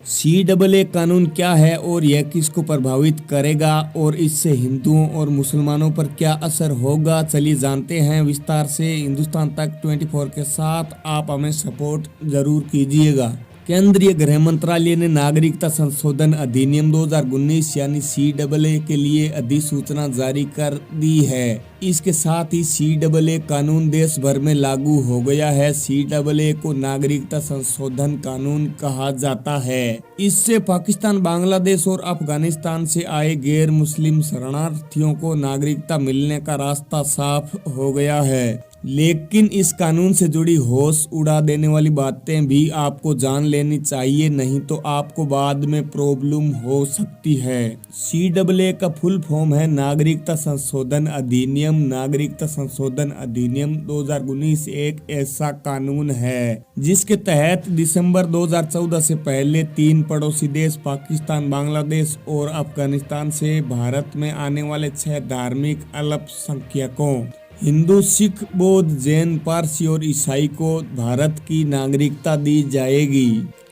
CAA कानून क्या है और यह किसको प्रभावित करेगा और इससे हिंदुओं और मुसलमानों पर क्या असर होगा, चलिए जानते हैं विस्तार से। हिंदुस्तान तक 24 के साथ आप हमें सपोर्ट जरूर कीजिएगा। केंद्रीय गृह मंत्रालय ने नागरिकता संशोधन अधिनियम 2019 यानी CAA के लिए अधिसूचना जारी कर दी है। इसके साथ ही CAA कानून देश भर में लागू हो गया है। CAA को नागरिकता संशोधन कानून कहा जाता है। इससे पाकिस्तान, बांग्लादेश और अफगानिस्तान से आए गैर मुस्लिम शरणार्थियों को नागरिकता मिलने का रास्ता साफ हो गया है। लेकिन इस कानून से जुड़ी होश उड़ा देने वाली बातें भी आपको जान लेनी चाहिए, नहीं तो आपको बाद में प्रॉब्लम हो सकती है। CAA का फुल फॉर्म है नागरिकता संशोधन अधिनियम। नागरिकता संशोधन अधिनियम 2019 एक ऐसा कानून है जिसके तहत दिसंबर 2014 से पहले 3 पड़ोसी देश पाकिस्तान, बांग्लादेश और अफगानिस्तान से भारत में आने वाले 6 धार्मिक अल्पसंख्यकों हिंदू, सिख, बौद्ध, जैन, पारसी और ईसाई को भारत की नागरिकता दी जाएगी।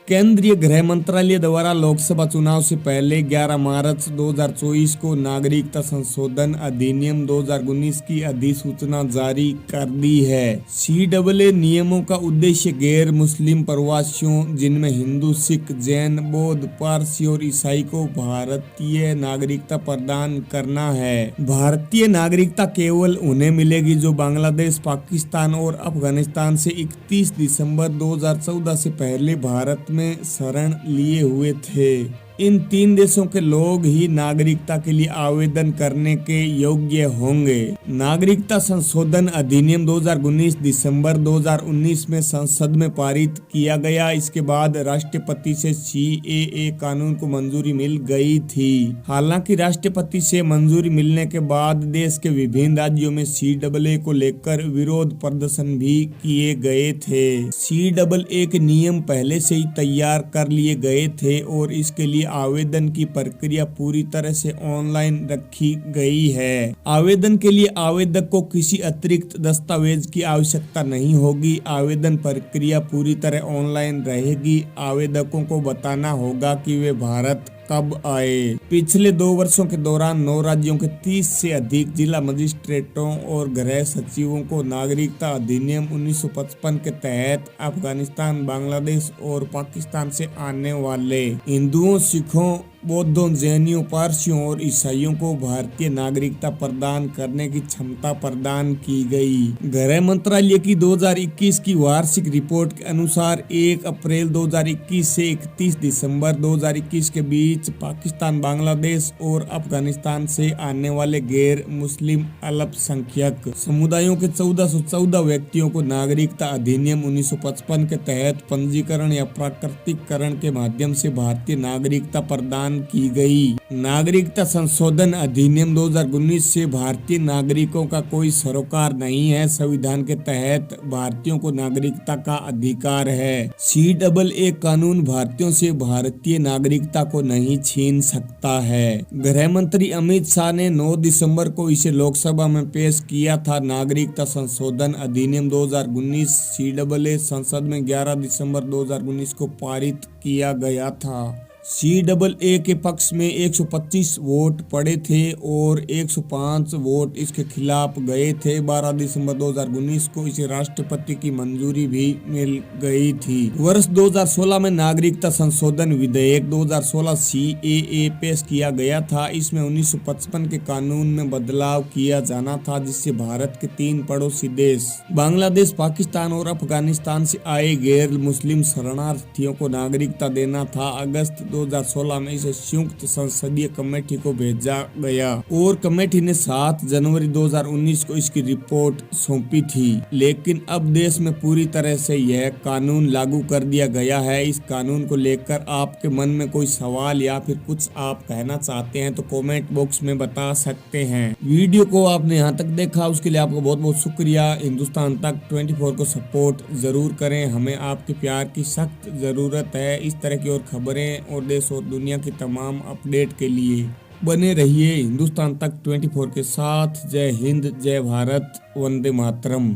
केंद्रीय गृह मंत्रालय द्वारा लोकसभा चुनाव से पहले 11 मार्च 2024 को नागरिकता संशोधन अधिनियम 2019 की अधिसूचना जारी कर दी है। CAA नियमों का उद्देश्य गैर मुस्लिम प्रवासियों, जिनमें हिंदू, सिख, जैन, बौद्ध, पारसी और ईसाई को भारतीय नागरिकता प्रदान करना है। भारतीय नागरिकता केवल उन्हें मिलेगी जो बांग्लादेश, पाकिस्तान और अफगानिस्तान से 31 दिसंबर 2014 से पहले भारत में शरण लिए हुए थे। इन 3 देशों के लोग ही नागरिकता के लिए आवेदन करने के योग्य होंगे। नागरिकता संशोधन अधिनियम 2019 दिसंबर 2019 में संसद में पारित किया गया। इसके बाद राष्ट्रपति से CAA कानून को मंजूरी मिल गई थी। हालांकि राष्ट्रपति से मंजूरी मिलने के बाद देश के विभिन्न राज्यों में CAA को लेकर विरोध प्रदर्शन भी किए गए थे। CAA के नियम पहले से ही तैयार कर लिए गए थे और इसके लिए आवेदन की प्रक्रिया पूरी तरह से ऑनलाइन रखी गई है। आवेदन के लिए आवेदक को किसी अतिरिक्त दस्तावेज की आवश्यकता नहीं होगी। आवेदन प्रक्रिया पूरी तरह ऑनलाइन रहेगी। आवेदकों को बताना होगा कि वे भारत कब आए। पिछले 2 वर्षों के दौरान 9 राज्यों के 30 से अधिक जिला मजिस्ट्रेटों और गृह सचिवों को नागरिकता अधिनियम 1955 के तहत अफगानिस्तान, बांग्लादेश और पाकिस्तान से आने वाले हिंदुओं, सिखों, बौद्धों, जैनियों, पारसियों और ईसाइयों को भारतीय नागरिकता प्रदान करने की क्षमता प्रदान की गई। गृह मंत्रालय की 2021 की वार्षिक रिपोर्ट के अनुसार 1 अप्रैल 2021 से 31 दिसंबर 2021 के बीच पाकिस्तान, बांग्लादेश और अफगानिस्तान से आने वाले गैर मुस्लिम अल्पसंख्यक समुदायों के 1414 व्यक्तियों को नागरिकता अधिनियम 1955 के तहत पंजीकरण या प्राकृतिकरण के माध्यम से भारतीय नागरिकता प्रदान की गई। नागरिकता संशोधन अधिनियम 2019 से भारतीय नागरिकों का कोई सरोकार नहीं है। संविधान के तहत भारतीयों को नागरिकता का अधिकार है। CAA कानून भारतीयों से भारतीय नागरिकता को नहीं छीन सकता है। गृह मंत्री अमित शाह ने 9 दिसंबर को इसे लोकसभा में पेश किया था। नागरिकता संशोधन अधिनियम 2019 CAA संसद में 11 दिसंबर 2019 को पारित किया गया था। CAA के पक्ष में 125 वोट पड़े थे और 105 वोट इसके खिलाफ गए थे। 12 दिसंबर 2019 को इसे राष्ट्रपति की मंजूरी भी मिल गई थी। वर्ष 2016 में नागरिकता संशोधन विधेयक 2016 CAA पेश किया गया था। इसमें 1955 के कानून में बदलाव किया जाना था, जिससे भारत के 3 पड़ोसी देश बांग्लादेश, पाकिस्तान और अफगानिस्तान से आए गैर मुस्लिम शरणार्थियों को नागरिकता देना था। अगस्त 2016 में इसे संयुक्त संसदीय कमेटी को भेजा गया और कमेटी ने 7 जनवरी 2019 को इसकी रिपोर्ट सौंपी थी। लेकिन अब देश में पूरी तरह से यह कानून लागू कर दिया गया है। इस कानून को लेकर आपके मन में कोई सवाल या फिर कुछ आप कहना चाहते हैं तो कमेंट बॉक्स में बता सकते हैं। वीडियो को आपने यहाँ तक देखा, उसके लिए आपका बहुत बहुत शुक्रिया। हिंदुस्तान तक 24 को सपोर्ट जरूर करें, हमें आपके प्यार की सख्त जरूरत है। इस तरह की और खबरें और देश और दुनिया की तमाम अपडेट के लिए बने रहिए हिंदुस्तान तक 24 के साथ। जय हिंद, जय भारत, वंदे मातरम।